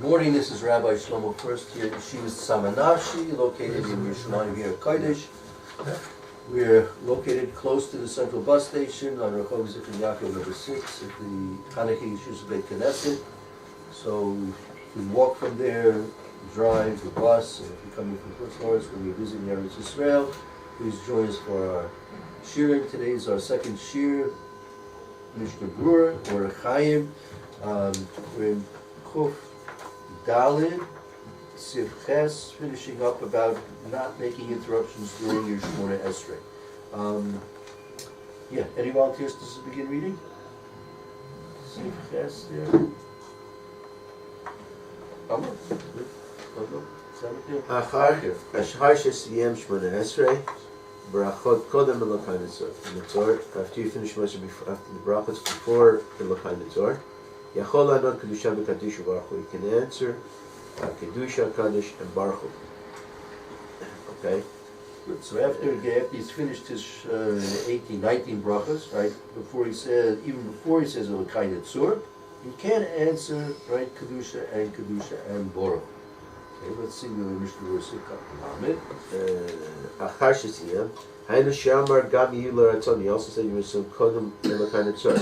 Good morning, this is Rabbi Shlomo Furst here at Yeshiva Samanashi, located in Yerushalayim here at Kodesh. We're located close to the central bus station on Rehov Zichron Yaakov number 6 at the Chanukah Yeshiva Beit Knesset. So you can walk from there, drive the bus, and if you're coming from Furst when you're visiting Eretz Yisrael, please join us for our shiurim. Today is our second shiur, Mishna Berura, or Chaim. We're in Kuf Dalid, Siv Ches, finishing up about not making interruptions during your Shmona Esrei. Any volunteers to begin reading? Siv Ches there. Ashar shesiyem Shmona Esrei, brachot kodem Elokai Netzor. After you finish after the brachot before Elokai Netzor. Yachol Adon Kedusha v'Kadishu Baruch Hu. You can answer Kedusha, Kaddish, and Baruch Hu. Okay. Good. So after he's finished his 19 brachas, right? Even before he says Elokai Netzor, you can answer right Kedusha and Baruch. Okay. Let's see the Mishna Berura. Amen. Achar shesiyem. He also said you were so kodem Elokai Netzor.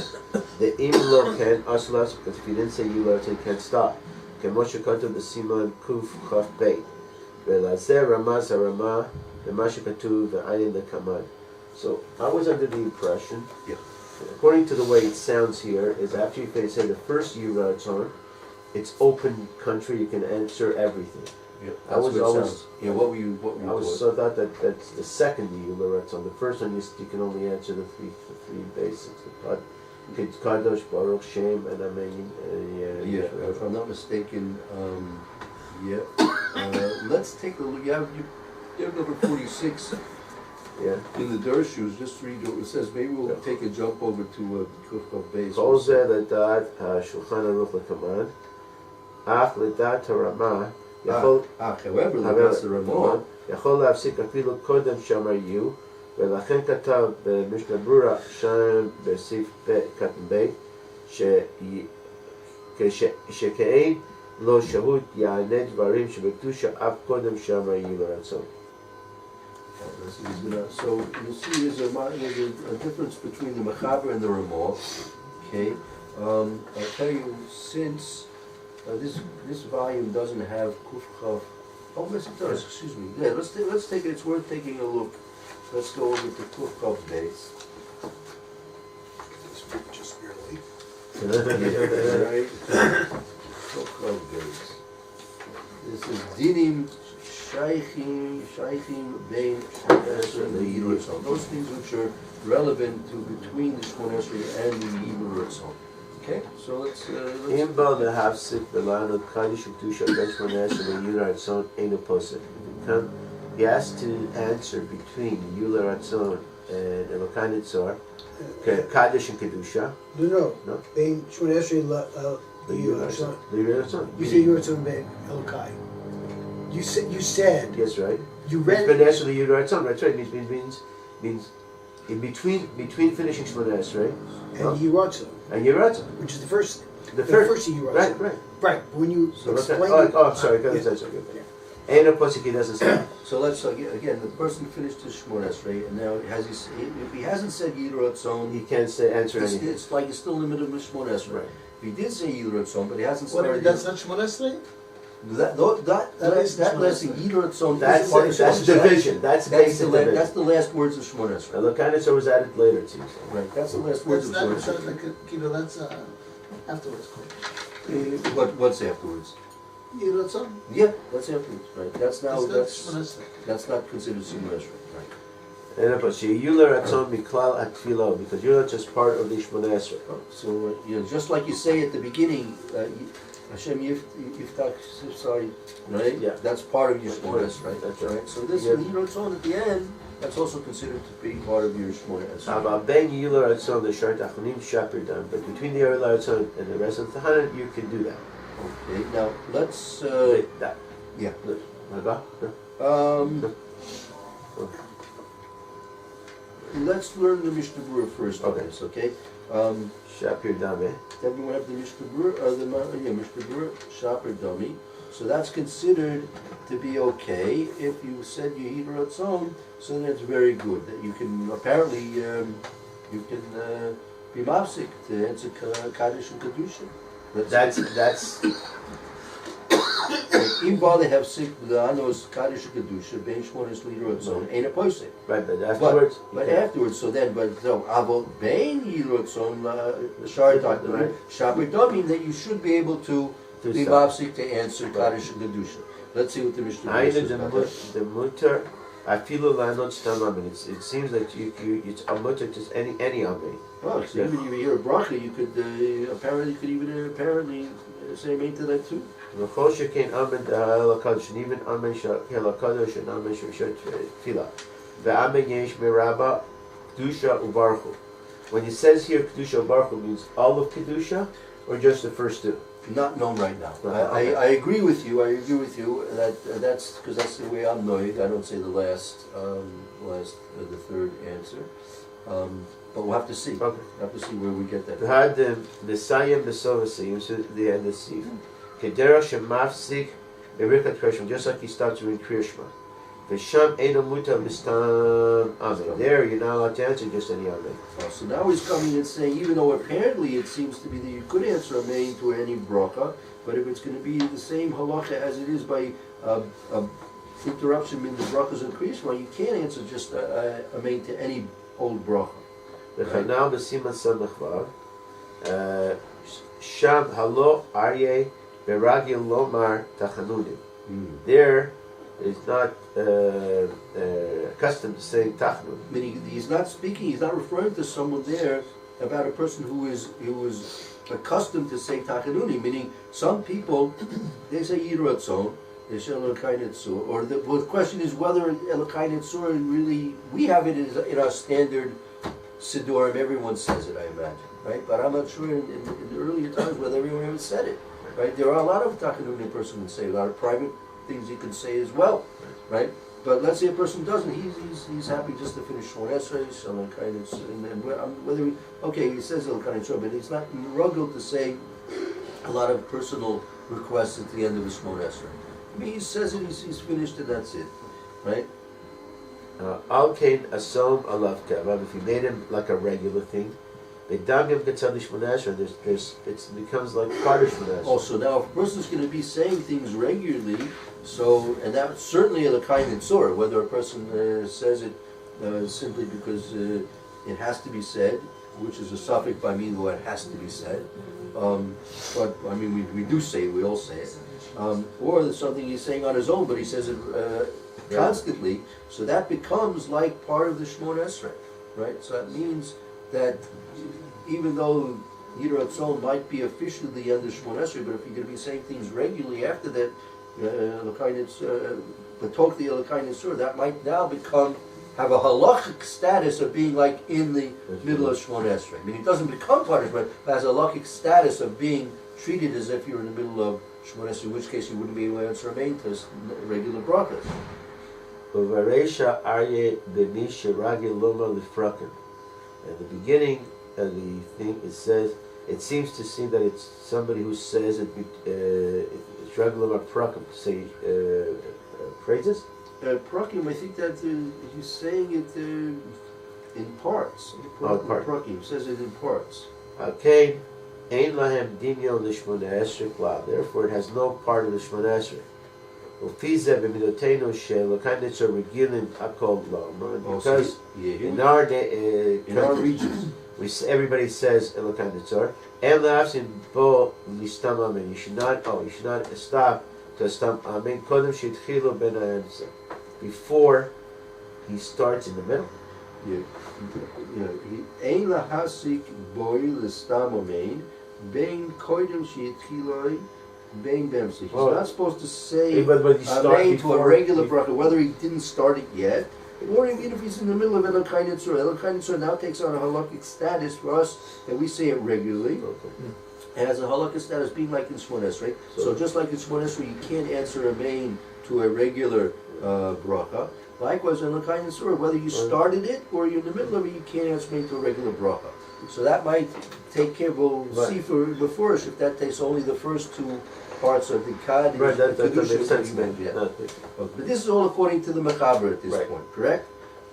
The imlo can asulas, because if you didn't say Yular, you can't stop. Kemoshe katuv b'siman kuf chaf beit. Ve'lazer ramaz harama v'mashe katuv v'ayin lekamad. So I was under the impression, according to the way it sounds here, is after you say the first Yular it's open country, you can answer everything. Yeah, I was always. Yeah, what were you? I was so thought that's the second Yular. On the first one, you can only answer the three basics. The Kadosh, Baruch, Shem, and Amen. If I'm not mistaken, let's take a look. You have number 46. Yeah. In the Dershus, just read what it says. Maybe we'll take a jump over to Kufkov Beis. Kol zeh ledat Shulchan Aruch lekamad. Ach ledat Ramah. However, that's the Ramah. יכול להפסיק אפילו קודם שאמר ולכן כתב במשנה ברורה שם בסעיף קטן ב' שכאין לא שהות יענה דברים שבקדושה אף קודם שאמר לרצון. So you see there's a difference between the Mechaber and the Ramah. Okay, I'll tell you, since this volume doesn't have Kuf Chav. Oh, yes, it does. Excuse me. Yeah, let's take it. It's worth taking a look. Let's go over to Kuf Chav Beis. Just barely. Right. Kuf Chav Beis. This is Dinim Shaychim Bein Shmona and the Yidul Ratzon. Those things which are relevant to between the Shmona and the Yidul Ratzon. Okay, so let's אם בא להפסיק בלענות קדיש וקדושה בין שמונה עשרה ויולר רצון אינו פוסק. He has to answer between Yular Ratzon and Elokai Netzor, Kaddish and Kedusha. No. Bein Shmona Esrei Yular Ratzon. You say Yular Ratzon Bein Elokai. You said. Yes, right. You read. Shmona Esrei Yular Ratzon. That's right. Means in between finishing Shmona Esrei and Yular Ratzon. And Yular Ratzon, which is the first Yular Ratzon. Right. When you explain. I'm sorry. And of course, he doesn't say. So let's again. The person finished his Shmona Esrei, and now if he hasn't said Yidul Ratzon, he can't answer anything. It's like he's still in the middle of Shmona Esrei. Right. If he did say Yidul Ratzon, but he hasn't started. What? That's not Shmona Esrei. That last thing, Yidul Ratzon. That's division. That's basic division. That's the last words of Shmona Esrei. And Elokai Netzor was added later too. Right. That's the last words of Shmona Esrei. That's afterwards. What's afterwards? Yidul Ratzon? Yeah, that's afterwards. Right. That's not considered Shmona Esrei. Right. And but Yular Ratzon miklal atfilo, because Yular is just part of the Shmona Esrei. So just like you say at the beginning, Hashem Yiftach Sifsai, right? Yeah. That's part of your Shmona Esrei, right? That's right. So this Yidul Ratzon at the end, that's also considered to be part of your Shmona Esrei. About Ben Yular Ratzon, the Shart Achonim Shapir, but between the Yular Ratzon and the rest of the Tahanan, you can do that. Okay, now let's that. Yeah. let's learn the Mishnah Berura first on Okay. this, okay? Shapir Dame. Everyone have the Mishnah Berura, Mishnah Berura, Shaper Dummy. So that's considered to be okay. If you said Yehid Ratzon, so that's very good. That you can, apparently, you can be mafsik to answer Kaddish and Kedusha. That's Even while they have sick, the Anos Kaddish and Kedusha, Ben Shmonis Yehid Ratzon, ain't a posik. right, but afterwards. But afterwards, so Avot Bein Yehid Ratzon, Shar talked about Shaper Dummy, that you should be able to be mafsik to answer Kaddish and Kedusha. Let's see what the Mishnah says about that. The mutter, I feel lanot stam amen. It seems like it's a mutter just any amen. Oh, so even if you hear a bracha, you could apparently say amen to that too. V'chol shekein amen ha'elakadosh, and even amen ha'elakadosh and amen sh'vishat tefillah. Ve'amen yesh meraba kedusha u'baruchu. When it says here kedusha u'baruchu, means all of kedusha or just the first two? Not known right now. Okay. I agree with you. That that's because that's the way I'm knowing. I don't say the the third answer. But we'll have to see. Okay. We'll have to see where we get that. Had the Messiah Besovasiyim, so the end of Siv. Kedera Shemafsik Erikat Krishma, just like he starts with Krishma. Vesham Eino Muta Mistam Amen. There you're not allowed to answer just any Amen. So now he's coming and saying, even though apparently it seems to be that you could answer amen to any bracha, but if it's going to be the same halacha as it is by interruption in the brachas and kriyas, you can't answer just amen to any old bracha. V'chanal B'siman Samachvav Sham Halo Aryeh Beragil Lomar Tachanudim. There is not accustomed to saying Tachnun. Meaning he's not speaking, he's not referring to someone there about a person who is accustomed to say Tachanuni, meaning some people, they say Yiratzon, they say Elokai Netzur, or the question is whether Elokai Netzur really, we have it in our standard Siddurim, everyone says it, I imagine, right? But I'm not sure in the earlier times whether everyone ever said it, right? There are a lot of Tachanuni a person can say, a lot of private things he can say as well, right? But let's say a person doesn't, he's happy just to finish Shmon Esrei, and whether he says Elokai Netzur, but he's not rugged to say a lot of personal requests at the end of his Shmon Esrei. I mean, he says it, he's finished, and that's it, right? Al Kain Asom Alav Kevav, if you made him like a regular thing, it becomes like part of Shmon Esrei. Also, now if a person's going to be saying things regularly, so, and that's certainly a L'kai Netzor, whether a person says it simply because it has to be said, which is a suffix by meaning it has to be said, but I mean we do say it, we all say it, or there's something he's saying on his own, but he says it constantly, so that becomes like part of the Shmon Esrei, right? So that means that even though Yiratzon might be officially the end of Shmon Esrei, but if you're going to be saying things regularly after that, the talk the Elokai Netzur, that might now have a halachic status of being like in the middle of Shmon Esrei. I mean, it doesn't become part of it, but has a halachic status of being treated as if you're in the middle of Shmon Esrei, in which case you wouldn't be able to answer amen to regular brachas. Uvaresha Arye Benish Ragil Loma Lifrakan. At the beginning of the thing, it says, it seems to seem that it's somebody who says it's Ragil Loma Prakim, to say praises? Prakim, I think that he's saying it in parts. Prakim says it in parts. Okay. Ein lahem dinyo l'shmon esrei klal. Therefore, it has no part of the Shmon Esrei. Ufize b'midotenu she'Elokai Netzur regilin akol lo. Because in our regions, everybody says Elokai Netzur. En la'afsin bo listam amen. You should not stop to stam amen. Kodem she'tchilo ben ha'emsa. Before he starts in the middle. Ein lahasik boi listam amen. Bein koidem she'tchiloi. He's not supposed to say amen to a regular bracha, whether he didn't start it yet, or even if he's in the middle of Elokai Netzur. Elokai Netzur now takes on a halakhic status for us that we say it regularly. It has a halakhic status being like in Shmon Esrei. So just like in Shmon Esrei, you can't answer amen to a regular bracha. Likewise, on the kind of surah, whether you started it or you're in the middle of it, you can't answer into a regular bracha. So that might take care, we'll see for before us if that takes only the first two parts of the Kaddish. Right, that Kedusha makes sense. yeah. No. But this is all according to the Mechaber at this Right. point, correct?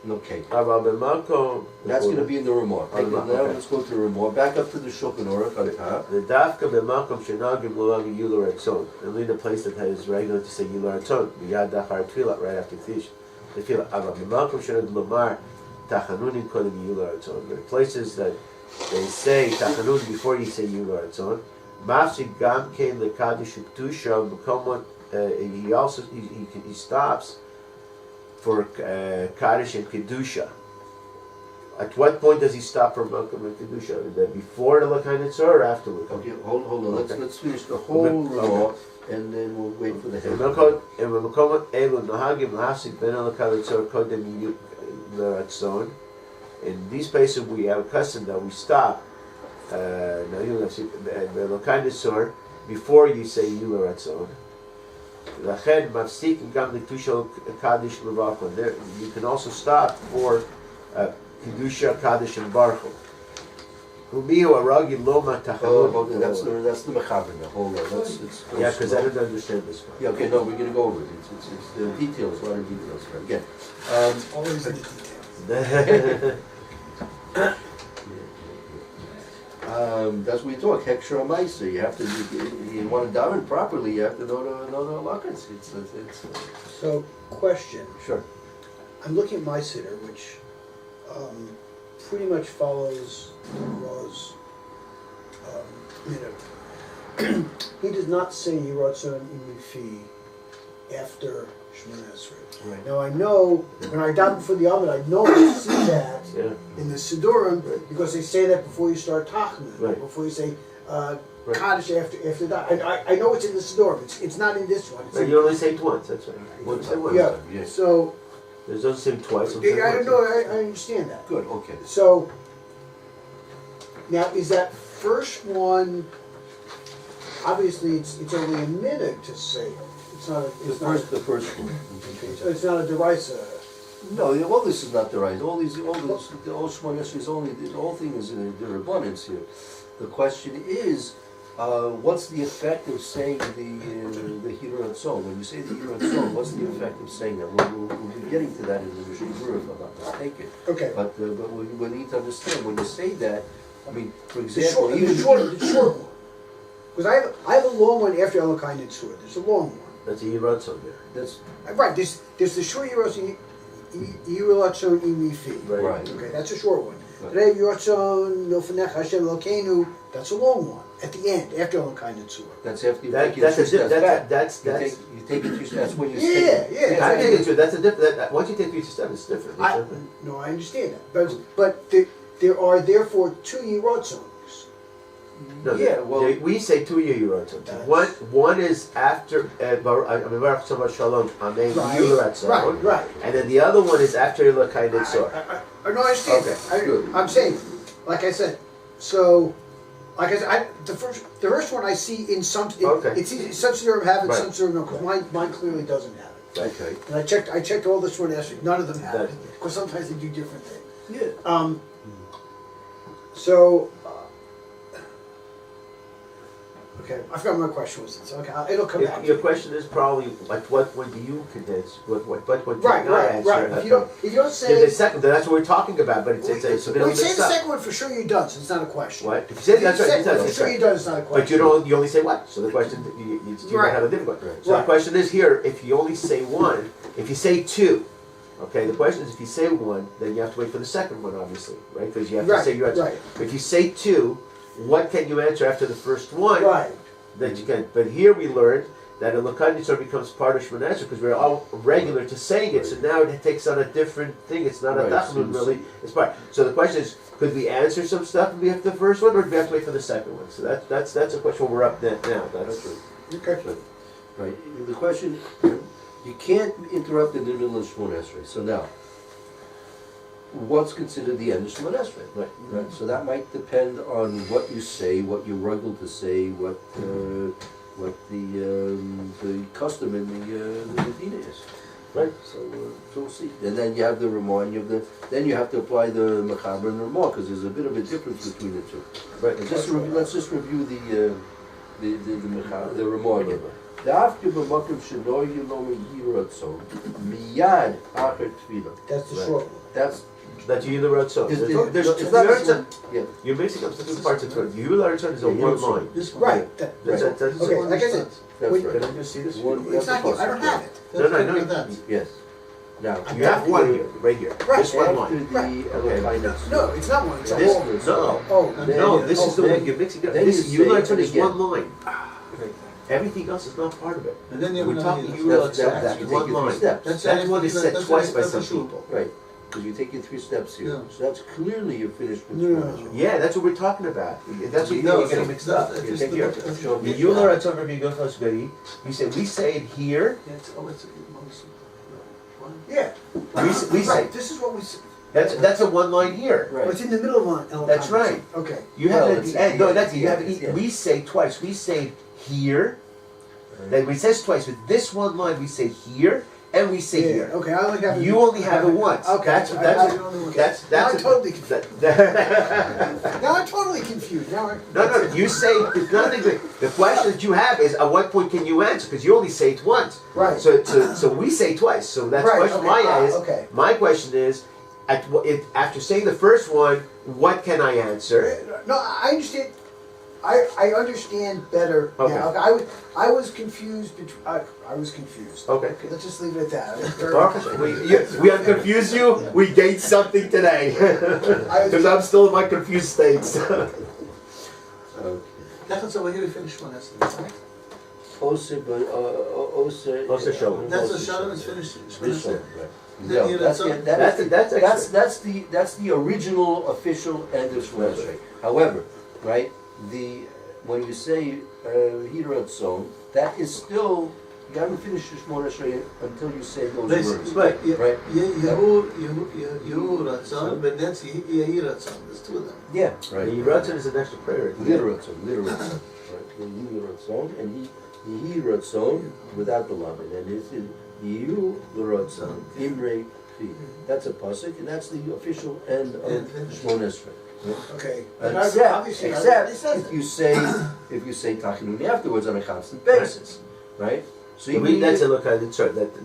Okay. That's That's going to be in the Ramah. On the Ramah, Now okay. let's go to the Ramah. Back up to the Shulchan Aruch on top. the dafka b'makom shenagim l'lagi yular etzon. Only in a place that has regular to say yular etzon. Miyad dachar tefillah right after tish. Tefillah. Ava b'makom shenagim l'mar tachanunim kodem yular etzon. There are places that they say tachanun before you say yular etzon. Mafsik gam kein lekadish u'kedusha b'komot. He also he stops for kaddish and kedusha. At what point does he stop for Malcolm and Kedusha? Is that before the Lakai Nitzor or afterward? Okay, hold on. Okay. Let's finish the whole Ramah, and then we'll wait for the head. In these places we have a custom that we stop the Lakai Nitzor before you say Yular Atzon. You can also stop for Kedusha, Kaddish, and Baruch. Humiyu aragi loma tachanun. That's the Mechaber now. Hold on. Yeah, because I don't understand this one. Yeah, okay, no, we're going to go over it. It's the details, a lot of details. Again, Always in the details. that's what we talk. Hekshar Maisa. You have to, you want to daven properly. You have to know the halakas. It's So, question. sure. I'm looking at my sitter, which pretty much follows Ro's he does not say Yiratzon Imifi after Shemona Esrei. Right. Now I know, when I daven for the Amid, I know I see that Yeah. in the Sidurim, Right. because they say that before you start Tachman, Right. before you say Right. Kaddish after that. I know it's in the Sidurim, it's not in this one. It's in, You only say it once, that's right. One time. yeah, Yes. so, There's doesn't say it twice. I don't know, I understand that. Good. Okay. So, now is that first one, obviously it's only a minute to say it. It's not a, The first one. it's not a derisa. No, all this is not the right. All Shemona Esrei is only, the whole thing is in the abundance here. The question is, what's the effect of saying the Hira Song? When you say the Hira Song, what's the effect of saying that? We'll be getting to that in the Mishnah, if I'm not mistaken. Okay. But we need to understand, when you say that, I mean, for The example, short one. Because I have a long one after Elokai Nitzur. There's a long one. That's a Yiratzon there. that's, Right, there's the short Yiratzon Imifi. right. Okay, that's a short one. Right. Today Yiratzon Milfanech Hashem Elokeinu, that's a long one. At the end, after Elokai Nitzur. That's after you That- take your that's a two steps di- back. that's- You that's- take it two steps when you Yeah, yeah. I think it's true. That's a different. Once you take future step, it's different. No, I understand that. But there are therefore two Yiratzons. No, Yeah, well- we say 2 year Yiratzon. That's- One is after Baruch Shalom Amen Yiratzon. Right. And then the other one is after Elokai Nitzor. I no, I understand. Okay, good. I'm saying, like I said, so, like I said, the first one I see in some, Okay. it's some sort of have it, Right. some sort of no, because mine clearly doesn't have it. Okay. And I checked all this one yesterday, none of them have it, That- because sometimes they do different things. Yeah. So, okay, I forgot what my question was, so okay, it'll come back. Your question is probably like what do you condense? What Right. If you don't say, There's a second. That's what we're talking about. But it's a bit well, of you say mixed the up. second one for sure you're done, so it's not a question. What? If you say that's right, Second one, that's for sure right. you're done, it's not a question. But you don't. You only say one. So the question you might have a different one. Right. So the Right. question is here: if you only say one, if you say two, okay. The question is if you say one, then you have to wait for the second one, obviously, right? Because you have to say your answer. Right. If you say two, what can you answer after the first one? Right. That you can. But here we learned that a Lakan Yitzhar becomes part of Shemona Esrei because we're all regular to saying it. So now it takes on a different thing. It's not a Right, tachnun so- really. It's part. So the question is, could we answer some stuff after the first one, or do we have to wait for the second one? So that's a question we're up there now. That's That's right. Okay. Right. The question, you can't interrupt in the middle of Shemona Esrei. So now, what's considered the end of Shemona Esrei? right. Right. So that might depend on what you say, what you're regular to say, what the custom in the Medina is. Right. So we'll see. And then you have the Ramah, and then you have to apply the Mechaber and the Ramah, because there's a bit of a difference between the two. Right. And let's just review the Ramah again. Dafke b'makom shelo yilom yiratzon miyad acher tefila. That's the Right. short one. That's That you the road so. it's not yeah. You're mixing up the two parts of Torah. You learn Torah is a one line. This one. Right, That's okay, like I said, That's Wait, right. Can I just see this? One- it's not here, I don't have it. No, no, Look no. at that. Yes. Now You have one here, right here. Right. This one after line. the Okay. Elokai No, it's not one, it's a This, whole. no, Oh, Then- no, this is the then- one you're mixing up. then This, you you learn say Torah it is again. one line. Everything else is not part of it. And then you have We're another talking here. you That's- learn that's- that's you one take it three line. steps. That one is said twice by some people. Right, because you take it 3 steps here. Yeah. So that's clearly you're finished with No, no, Shmona no. Esrei. Yeah, that's what we're talking about. That's what No, you're getting mixed up. that's- You that's take the- your- that's- show me. You learn Torah if you go first, Gary. You say we say it here. Yeah, it's- oh, it's a- Yeah, We say right, this is what we, that's a one line here. oh, it's in the middle of one. Elokai. That's right. Okay, You have Well, it at it's the end. at No, the that's end. you have Yeah. it. We say twice. We say here. Then we says twice. With this one line, we say here and we say yeah, here. okay, I only have it. You only have it once. Okay, That's I that's have it only once. that's Now I'm that's totally confused. that- Now I'm totally confused, now I. No, you say it's nothing. The question that you have is at what point can you answer? Because you only say it once. Right. So we say twice. So that's Right, question okay, my is. okay. My question is, after saying the first one, what can I answer? No, I understand, I understand better Okay. now. I was confused I was confused. Okay. Let's just leave it at that. I was very Baruch Hashem. We have confused you. We gained something today. Because I'm still in my confused states. That's over here, we finished one, that's the right? Ose, but Ose Shalom. That's the Shalom is finished. It's This finished. one, right. Then No, you that's have the- some- that's the original official end of Shmona Esrei. However, right, when you say Hiratzon, that is still, you haven't finished your Shmona Esrei until you say those Basically, words. but Right. Yehu Ratzon, but that's Yehi Ratzon, there's two of them. Yeah, right. Ratzon is an extra prayer. Literatzon. Right. The Yiratzon and he Ratzon without the lamed, and it's Yehu Ratzon Imrei Fi. That's a pasuk, and that's the official end of Shmona Esrei. Okay. Except Except, if you say Tachinuni afterwards on a constant basis, right? So I mean, that's a look at it.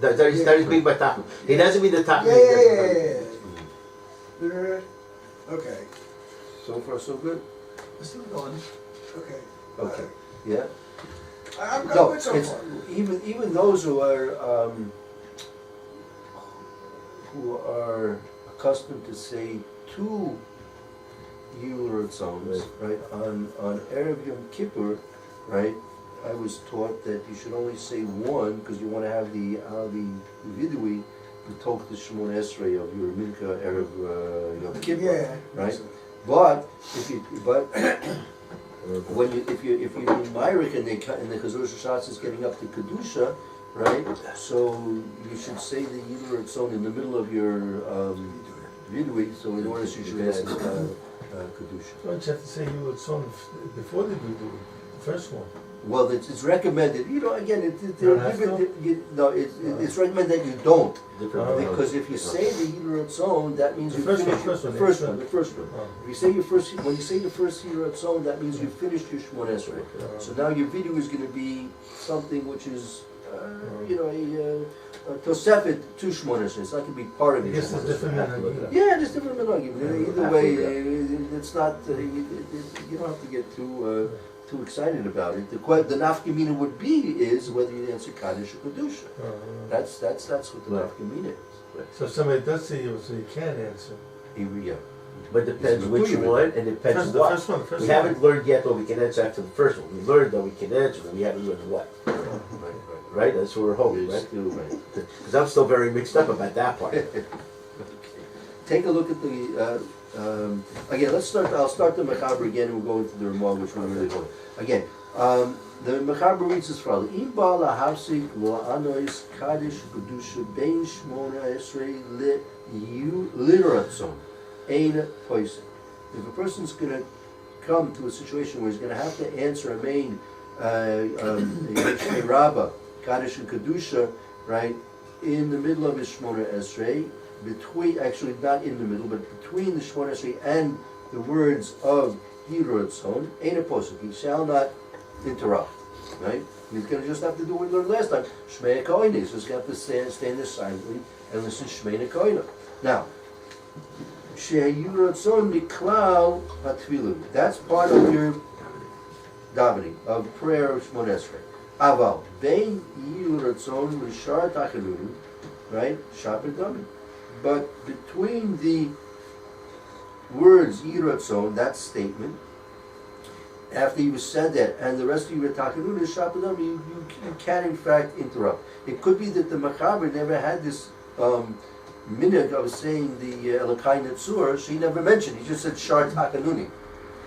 That is being by Tachum. He doesn't mean the Tachum. yeah. Okay, So far so good. It's still going. okay. Okay. Yeah. I'm No, good so it's far. even those who are accustomed to say two Yiratzons, right? On Erev Yom Kippur, right? I was taught that you should only say one because you want to have the vidui b'tok the Shemona Esrei of your Mincha Erev Yom Kippur, Yeah. right? But if you do Myrick and the Chazor Shatz is getting up to Kedusha, right? So you should say the Yiratzon in the middle of your vidui. So in order you should ask Kedusha. Don't you have to say you would song before they do the first one? Well, it's recommended. Again, don't have it's recommended that you don't, Different. because if you say the Yiratzon, that means The you first one, finished first one, the first yeah. one. The first one. Oh. If you say when you say the first Yiratzon, that means you finished your Shemona Esrei. So now your video is going to be something which is, a Tosefet to Shemona Esrei. It's not going to be part of I your guess there's Shemona different Esrei. minhagim. Yeah, there's different minhagim. Either way, it's not. You don't have to get too excited about it. The nafkamina would be is whether you answer Kaddish or Kedusha. That's what the nafkamina is. So if somebody does say you, so you can't answer. Yeah. But depends It's which included. one and depends The what. first one, the first We one. haven't learned yet what we can answer after the first one. We learned that we can answer, but we haven't learned what. Right? That's what we're hoping, You're right? still right. Because I'm still very mixed up about that part. Okay. Take a look at the again. I'll start the Mechaber again, and we'll go into the Ramah, which we're really going. Again, the Mechaber reads as follows: Im ba'al hafsik lo anois kaddish kedusha bein Shmona Esrei liratzon ein poisek. If a person's going to come to a situation where he's going to have to answer a main Rabbah, Kaddish and Kedusha, right? in the middle of his Shmona Esrei, actually not in the middle, but between the Shmona Esrei and the words of Yiratzon, ain't a posuk. He shall not interrupt, right? He's going to just have to do what we learned last time. Shmei Koine. He's just going to have to stand there silently and listen Shmei Koine. Now, Sheyiratzon Niklal Hatfilu. That's part of your davening, of prayer of Shmona Esrei. Aval, Bein Yiratzon Lishar Tachanunim, right? Shabbat Damin. But between the words Yiratzon, that statement, after you said that, and the rest of you were talking, you can in fact interrupt. It could be that the Machaber never had this minhag of saying the Elokai Netzur. She never mentioned. He just said Shar Takanuni.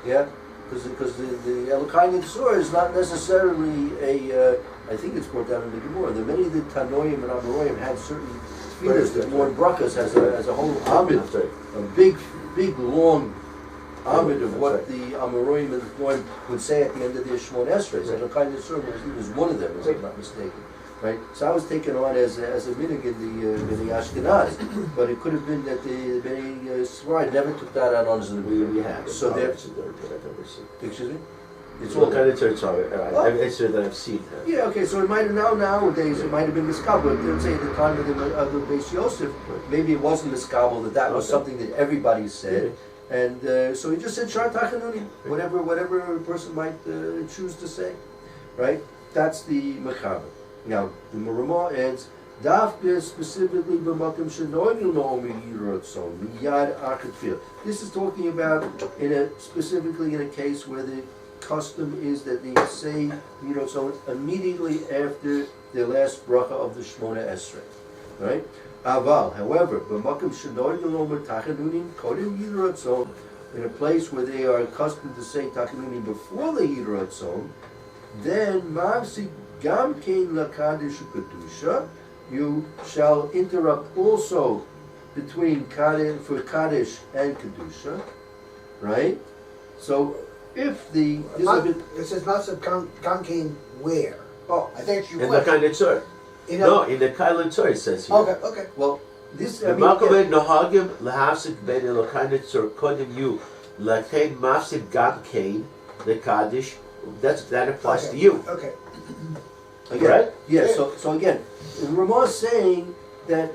Yeah, because the Elokai Netzur is not necessarily a. I think it's brought down in the Gemara. The many of the Tanoim and Amoraim had certain feelers that more brachas as a whole amid, a big long amid of what the Amoraim and the Tanoim would say at the end of their Shmon Esrei. So Elokai Netzur was one of them, if I'm not mistaken. Right, so I was taken on as a minhag in the Ashkenaz, but it could have been that the Bnei Sfarad never took that out on as the We have. So there. Excuse me. It's all kind of church it's that I've seen. Yeah, okay. So it might have nowadays it might have been miskabel. Let's say at the time of the Beis Yosef, maybe it wasn't miskabel that was something that everybody said, and so he just said Shar Tachanuni, whatever a person might choose to say, right? That's the mechaber. Now, the Ramah adds, Dafka specifically b'makom shenoigel no'omi yiratzon miyad achadfil. This is talking about specifically in a case where the custom is that they say yiratzon immediately after the last bracha of the Shmona Esrei, right? Aval, however, b'makom shenoigel no'omi tachanunim kodim yiratzon, in a place where they are accustomed to say tachanunim before the yiratzon, then mavsi Gam kein lakadish kedusha, you shall interrupt also between for kaddish and kedusha, right? So if the it says Masav Gam kein where? Oh, I think you in the kind of tzur. No, in the Kaila tzur it says here. Okay. Well, this The Malkamed Nohagim lahafsik ben elokayne tzur kodim you lakein mafsik gam kein the kaddish. That applies to you. Okay. again, right? Yeah. So again, Ramah is saying that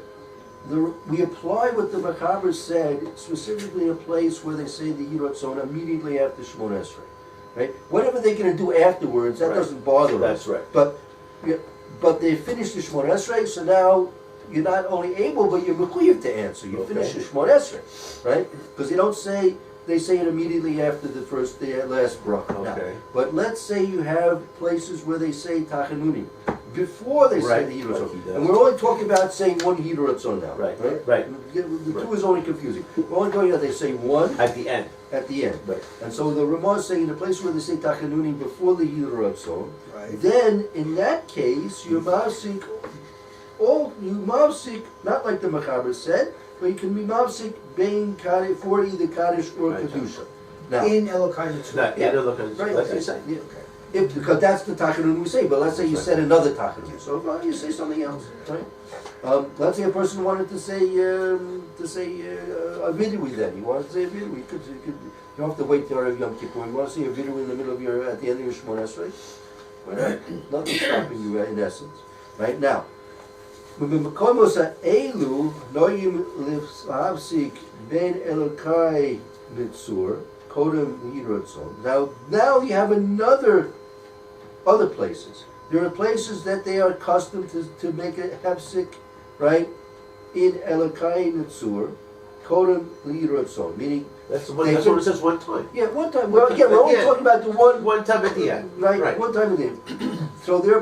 we apply what the Machaber said specifically in a place where they say the Yiratzon immediately after Shmona Esrei, right? Whatever they're going to do afterwards, that doesn't bother us. That's right. But they finished the Shmona Esrei, so now you're not only able, but you're mechuyev to answer. You finish the Shmona Esrei, right? Because they say it immediately after the last bracha. Okay. But let's say you have places where they say Tachanunim before they say the Yiratzon. And we're only talking about saying one Yiratzon now. Right. The two is only confusing. We're only talking about they say one At the end. at the end. Right. And so the Ramah is saying in the place where they say Tachanunim before the Yiratzon, Right. then in that case you mavsik, not like the Machaber said, but you can be mavsik bein kaddish for either kaddish or kedusha. Now, In Elokai Not Yeah. in Elokai tzur. Right. That's what you're saying. yeah, because that's the Tachanun we say, but let's say you said another Tachanun, so you say something else, right? Let's say a person wanted to say a vidui then. You wanted to say a vidui. You don't have to wait till Yom Kippur. You want to say a vidui in the middle of at the end of your Shmona Esrei? Why not? Nothing's stopping you in essence. Right now, במקומות האלו לא להפסיק בין אלוקי נצור קודם לירצון. Now you have other places. There are places that they are accustomed to make a hefsik, right, in Elokai Netzur, Kodem Li'iratzon, meaning That's what it says one time. yeah, one time. Well, again, we're only talking about the One time at the end. right, one time a day. So there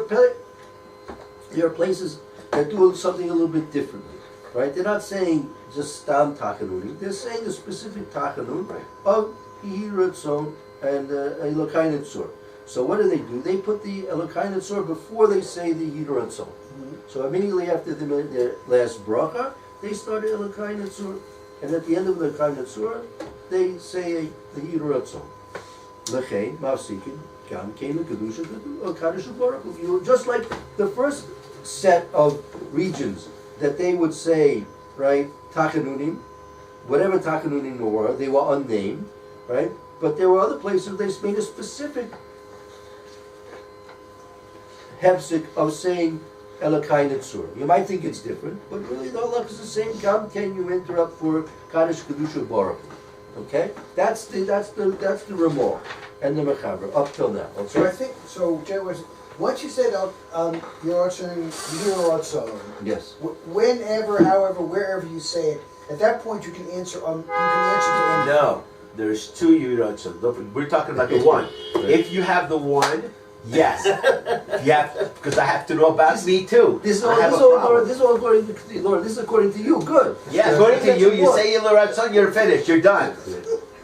are places that do something a little bit differently, right? They're not saying just stam tachanuni. They're saying a specific tachanun of Yiratzon and Elokai Netzur. So what do? They put the Elokai Netzur before they say the Yiratzon. So immediately after their last bracha, they start Elokai Netzur, and at the end of the Elokai Netzur, they say the Yiratzon. Lechein mafsikin gam kein kedusha kaddish baruch. Just like the first set of regions that they would say, right, Takanunim, whatever Takanunim were, they were unnamed, right? But there were other places they made a specific hefsek of saying Elokai Netzur. You might think it's different, but really the halach is the same. Gam can you interrupt for Kaddish Kedusha Baruch? Okay, that's the Ramah and the Mechaber up till now. So I Okay. think, so Jay was, once you said, Yoratzon, Yoratzon, Yes. whenever, however, wherever you say it, at that point you can answer, to any. No, there's two Yuratzon. We're talking about the one. If you have the one, yes. Yeah, because I have to know about me too. This is I all, have this a all, problem. this is all according to the Lord. This is according to you. Good. Yeah, according to you, you say Yuratzon, you're finished, you're done.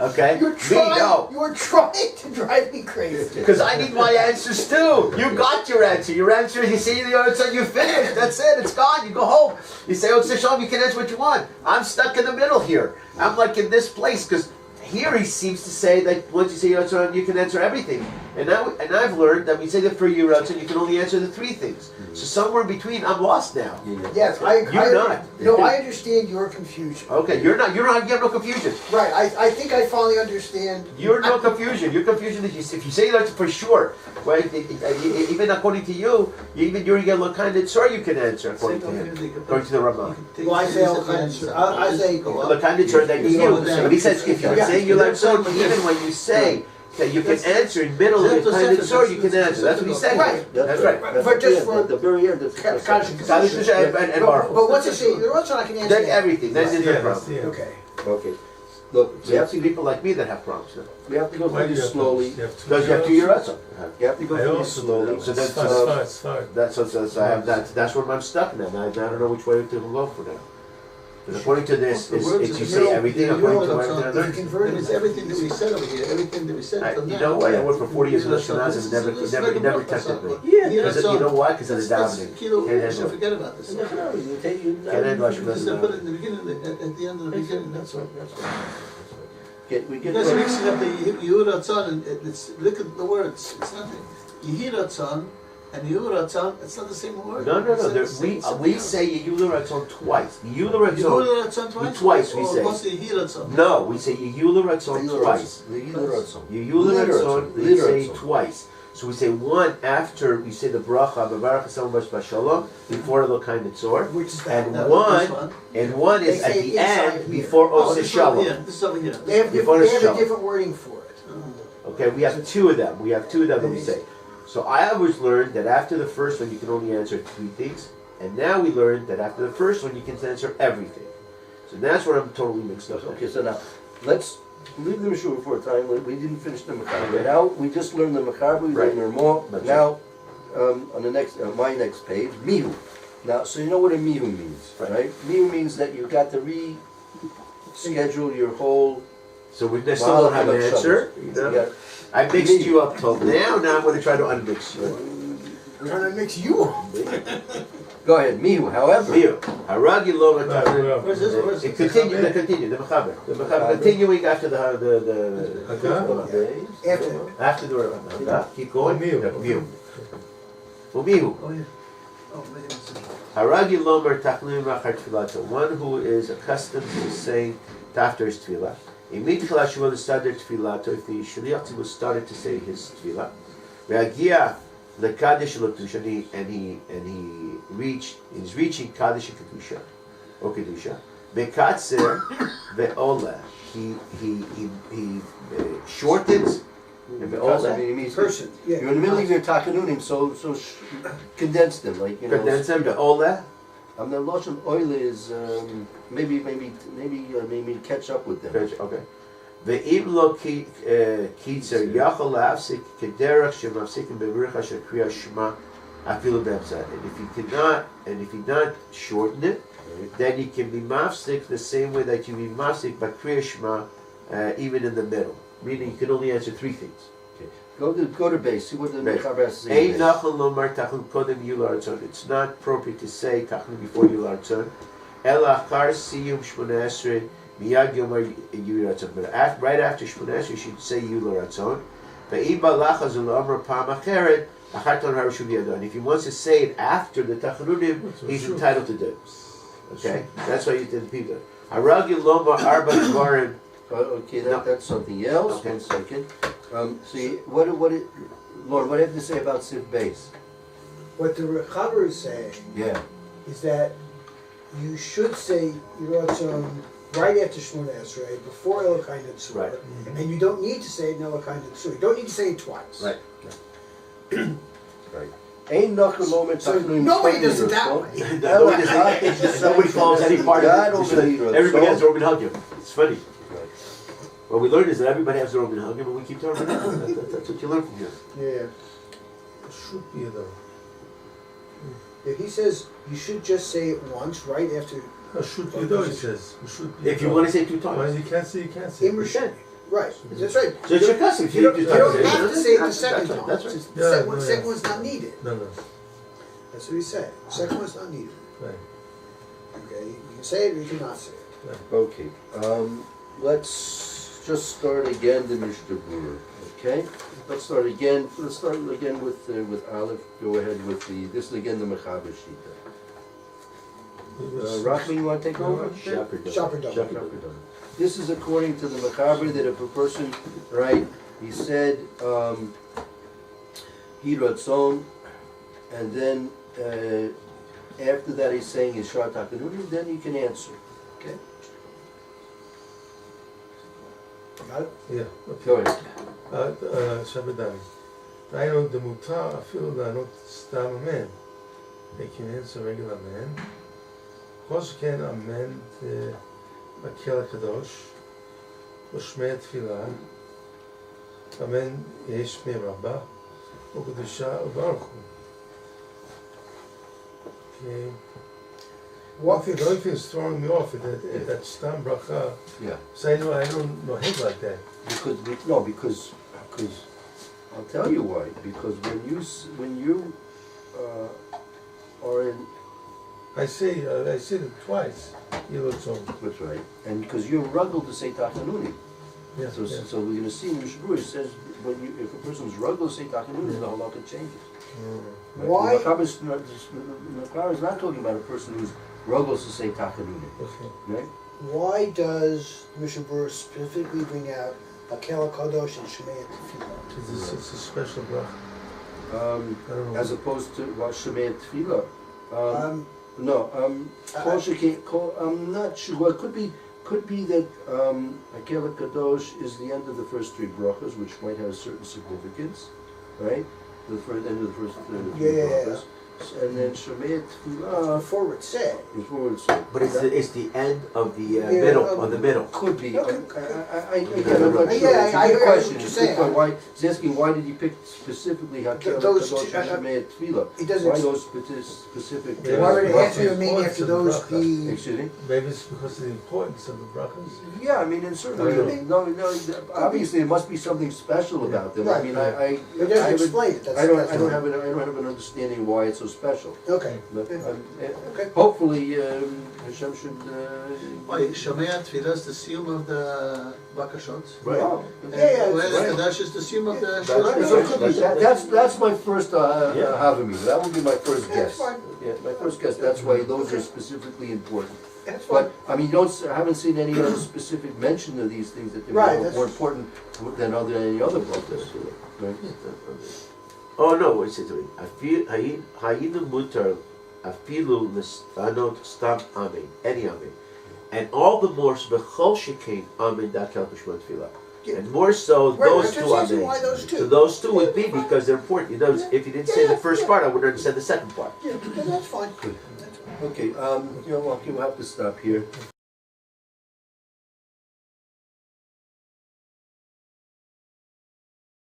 Okay? You're trying, Me, no. you're trying to drive me crazy. Because I need my answers too. You got your answer. Your answer is you say the answer, you finished. That's it. It's gone. You go home. You say, oh, Shalom, you can answer what you want. I'm stuck in the middle here. I'm like in this place because here he seems to say that once you say your answer, you can answer everything. And I've learned that when you say that for your answer, you can only answer the three things. So somewhere in between, I'm lost now. Yes, You're not. No, I understand your confusion. Okay, you have no confusion. Right, I think I finally understand. You're no confusion. Your confusion is if you say that for sure, right? Even according to you, even during a kind of tzor, you can answer according to him, according to the Ramah. Well, I say all kinds of, I say, The kind of tzor that you use. But he says if you're saying you like tzor, even when you say that you can answer in middle of the kind of tzor, you can answer. That's what he's saying. Right. That's right. But just for the very end. Kaddish And Baruch. But once I say the Yoratzon, I can answer That's that. everything. That's the Yeah, problem. yeah. Okay. Okay. Look, We have to people like me that have problems. we have to go Why through do you this have slowly. those? You have two Because you have two Yuratzon? Yuratzon. You have to go I through this also do slowly. that. So It's that's, fine, it's fine. That's I have that's where I'm stuck now. I don't know which way to go for now. Because according to this, it's you say everything according to everything I learned. And it's everything that we said over here, everything that we said till You now. know what? I worked for 40 years with Ashkenazim and never tested me. Yeah, Because you know why? Because of the davening. Kilo, Can't we should handle it. forget about this. You take- you- Can't handle Just Ashkenazim. put it in the beginning, at the end of the beginning, that's all. We You get guys are mixing up the Yehuratzon and it's, look at the words, it's nothing. Yehiratzon and Yehuratzon, it's not the same word. No. It's We say Yehula twice. Yehula Yehuratzon twice? Twice we Or say. mostly Yehiratzon? No, we say Yehula twice. Yehula we say twice. So we say one after we say the bracha Baruch Hashem B'Shalom before the kind of tzor, Which is and that. one is They at say the inside end here. before Oh, Oseh this is over here, Shalom. this is over here. They have, Before they the have show. a different wording for it. Okay, we have two of them. We have two of them that we say. So I always learned that after the first one you can only answer three things, and now we learned that after the first one you can answer everything. So that's where I'm totally mixed up. Okay, so now, let's leave the Mishur for a time. We didn't finish the Mechaber. Now, we just learned the Mechaber, we learned the Ramah. That's Now, on the next, my next page, Mihu. Now, so you know what a Mihu means, right? Mihu means that you've got to reschedule your whole... So we still don't have an answer. You know? Yeah. I mixed you up till now. Now I'm going to try to unmix you. I'm trying to mix you up. Go ahead, Mihu, however. Miu, Haragi lo v'tachlim. Where's this? Where's It this? continue. The mechaber. The mechaber continuing after the Okay. After. the keep going. Miu. Miu. Miu. Oh, yeah. Oh, wait a second. Haragi lomer tachlim rachar tfilato. One who is accustomed to saying after his tefillah. Immediately Hashem started tefillah. If the shliach tzibur started to say his tefillah, ve'agia lekadish lotusha, and he's reaching kaddish and kedusha or kedusha. Bekatzer ve'ola. He shortens. I mean, it means Person, yeah. you're in the middle of your takanunim, so condense them, like, you know. Condense them ve'ola. The lotion oil is maybe catch up with them. Okay. Ve'im lo kitzer yachol la'afsik kederach shemafsikim be'ruach asher kriya shema afilu be'emzad. And if you not shorten it, then you can be mafsik the same way that you be mafsik by kriya shema even in the middle. Meaning you can only answer three things. Go to base. See what the Right. Mechaber has to say. Ein nachal lomar tachlim kodem yular tzon. It's not appropriate to say tachlim before yular tzon. El achar siyum shmona esrei miyad yomar yular tzon. But right after shmona esrei, you should say yular tzon. Ve'im balachaz ulamar pam acheret achar ton harushu biyado. And if he wants to say it after the tachnunim, he's entitled to do it. Okay, that's why you did the people. Haragil loma arba dvarim. Okay, No. that's something else. Okay. 1 second. See, Lord, what do you have to say about Siv Base? What the Rechaber is saying Yeah. is that you should say Yiratzon right after Shmona Esrei, before Elokai Netzor, Right. and you don't need to say it in Elokai Netzor. You don't need to say it twice. Right. Right. Ain't nothing lomer So nobody does it that way. Nobody calls any part of it. Everybody has their own minhagim. It's funny. What we learned is that everybody has their own minhagim, and we keep their own minhagim. That's what you learn from here. Yeah. It should be though. Yeah, he says you should just say it once, right after It should be though, he says. It should be. If you want to say it 2 times. Well, you can't say, you can't say. Imrushen. Right. That's right. So it's your custom. You don't have to say it the second time. That's right. The second one's not needed. No, no. That's what he said. The second one's not needed. Right. Okay, you can say it or you cannot say it. Okay. Let's just start again the Mishna Berura. Okay. Let's start again. Let's start again with Aleph. Go ahead with this is again the Mechaber Shita. Rachman, you want to take over? Shopper double. This is according to the Mechaber that if a person, right, he said, he Ratzon, and then after that he's saying his Shar Takanuni, then you can answer. Okay? Got it? Yeah. Go Okay. ahead. Shabbat Dino the mutar afil לענות סתם אמן. They can answer regular man. כל שכן אמן מקל הקדוש, ושמי תפילה, אמן יש שמי רבה, וקדושה וברך הוא. Okay. What? The only thing that's throwing me off is that stam bracha. Yeah. So I don't know him like that. Because I'll tell you why. Because when you are in, I say it twice. Yilotzon. that's right, and because you're ruggled to say Tachanuni. Yeah. So Yeah. we're going to see in Mishna Berura it says if a person's ruggled to say Tachanuni, the halakha changes. Right? Why? The Mechaber is not talking about a person who's ruggles to say Tachanuni. Okay. Right? Why does Mishnah Berura specifically bring out Akel Kadosh and Shemei Tefillah? It's a special bracha. I don't know. As opposed to what Shemei Tefillah. I'm not sure. Well, it could be that Akel Kadosh is the end of the first 3 brachas, which might have a certain significance, right? The end of the first 3 brachas. And then Shemei Tefillah Before it said. before it's. But it's the end of the middle, on the middle. Could be. Okay. I'm not sure. Yeah, It's a I good hear question. what you're It's a good saying. point. Why? He's asking why did he pick specifically Hakel Those Kadosh two- and Shemei Tefillah? It doesn't. Why those specific? Yeah. Why would it Bracha have to remain importance after of the those bracha. be? Excuse me. Maybe it's because of the importance of the brachas. Yeah, I mean, and certainly, no. Obviously, there must be something special about them. I Right. mean, It I doesn't would- explain it. That's, I don't that's have an understanding why it's so special. Okay. But Okay. hopefully, Hashem should. Why, Shomea Tefillah is the siyum of the Bakashot. Right. Oh, And Yeah, Oel right. Kadash is the siyum of the Right. Shlomo. So it could be. That's my first Yeah. Havamina. That would be my first That's guess. fine. Yeah, my first guess. That's why those are specifically important. That's fine. But I mean, I haven't seen any other specific mention of these things that they're Right, more that's- important than any other brachas. Right? Oh no, wait a second. Hayinu mutar afilu l'stanot stam amen, any amen. And all the more b'chol shekain amen dakel b'shmot tefillah. Yeah. And more so Right, those I'm two just asking amen. why those two. So those two would be because they're important. You know, if you didn't say the first Yeah. part, I wouldn't understand the second part. Yeah, that's fine. Okay, we'll have to stop here.